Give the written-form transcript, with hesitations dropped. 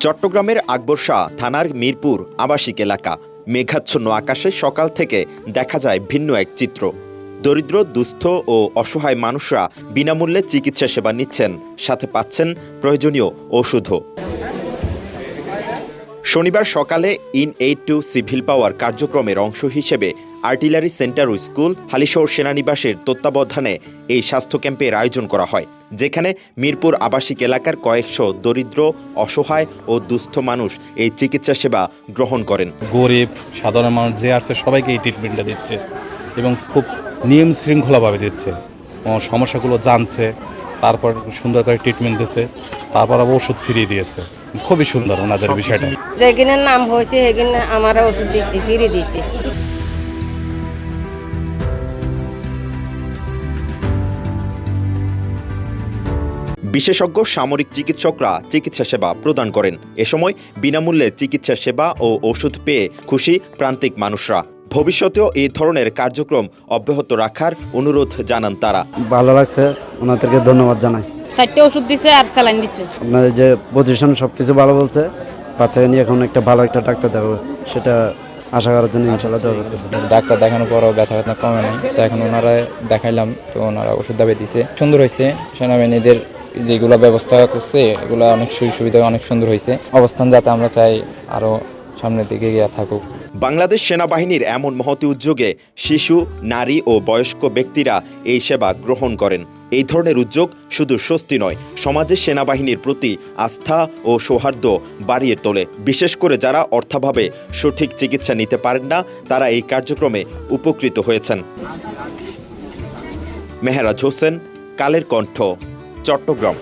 চট্টগ্রামের আকবর শাহ থানার মিরপুর আবাসিক এলাকা। মেঘাচ্ছন্ন আকাশে সকাল থেকে দেখা যায় ভিন্ন এক চিত্র। দরিদ্র, দুস্থ ও অসহায় মানুষরা বিনামূল্যে চিকিৎসা সেবা নিচ্ছেন, সাথে পাচ্ছেন প্রয়োজনীয় ওষুধও। শনিবার সকালে ইন এইড টু সিভিল পাওয়ার কার্যক্রমের অংশ হিসেবে আর্টিলারি সেন্টার ও স্কুল, হালিশহর সেনানিবাসের তত্ত্বাবধানে এই স্বাস্থ্য ক্যাম্পের আয়োজন করা হয়, যেখানে মিরপুর আবাসিক এলাকার কয়েকশো দরিদ্র, অসহায় ও দুস্থ মানুষ এই চিকিৎসা সেবা গ্রহণ করেন। গরিব সাধারণ মানুষ যে আছে সবাইকে এই ট্রিটমেন্টটা দিচ্ছে এবং খুব নিয়ম শৃঙ্খলাভাবে দিচ্ছে। সমস্যাগুলো জানছে, তারপর সুন্দর করে ট্রিটমেন্ট দিচ্ছে, তারপর আবার ওষুধ ফিরিয়ে দিয়েছে। খুবই সুন্দর ওনাদের বিষয়টা। যেদিনের নাম হয়েছে সেদিন আমার ওষুধ দিয়েছি, ফিরিয়ে দিয়েছি। বিশেষজ্ঞ সামরিক চিকিৎসকরা চিকিৎসা সেবা প্রদান করেন। এ সময় বিনামূল্যে চিকিৎসা সেবা ও ওষুধ পেয়ে খুশি প্রান্তিক মানুষরা। ভবিষ্যতেও এই ধরনের কার্যক্রম অব্যাহত রাখার অনুরোধ জানান তারা। ভালো লাগছে, ওনাদেরকে ধন্যবাদ জানাই। 4টে ওষুধ দিছে আর স্যালাইন দিছে। আপনাদের যে পজিশন সবকিছু ভালো বলছে, বাচ্চাকে নিয়ে এখন একটা ভালো একটা ডাক্তার দেখাবো, সেটা আশা করার জন্য ইনশাআল্লাহ দোয়া করতেছে। ডাক্তার দেখানোর পরও ব্যথা কমে নাই, তো এখন ওনারা দেখাইলাম, তো ওনারা ওষুধ দাবি দিছে। সুন্দর হয়েছে। সেনাবাহিনীদের যেগুলো ব্যবস্থা করছে এগুলো অনেক সুবিধা, অনেক সুন্দর হয়েছে। অবস্থান যাতে আমরা চাই আরও সামনের দিকে গিয়ে থাকুক। বাংলাদেশ সেনাবাহিনীর এমন মহতি উদ্যোগে শিশু, নারী ও বয়স্ক ব্যক্তিরা এই সেবা গ্রহণ করেন। এই ধরনের উদ্যোগ শুধু স্বস্তি নয়, সমাজের সেনাবাহিনীর প্রতি আস্থা ও সৌহার্দ্য বাড়িয়ে তোলে। বিশেষ করে যারা অর্থাভাবে সঠিক চিকিৎসা নিতে পারেন না, তারা এই কার্যক্রমে উপকৃত হয়েছেন। মেহেরাজ হোসেন, কালের কণ্ঠ, চট্টগ্রাম।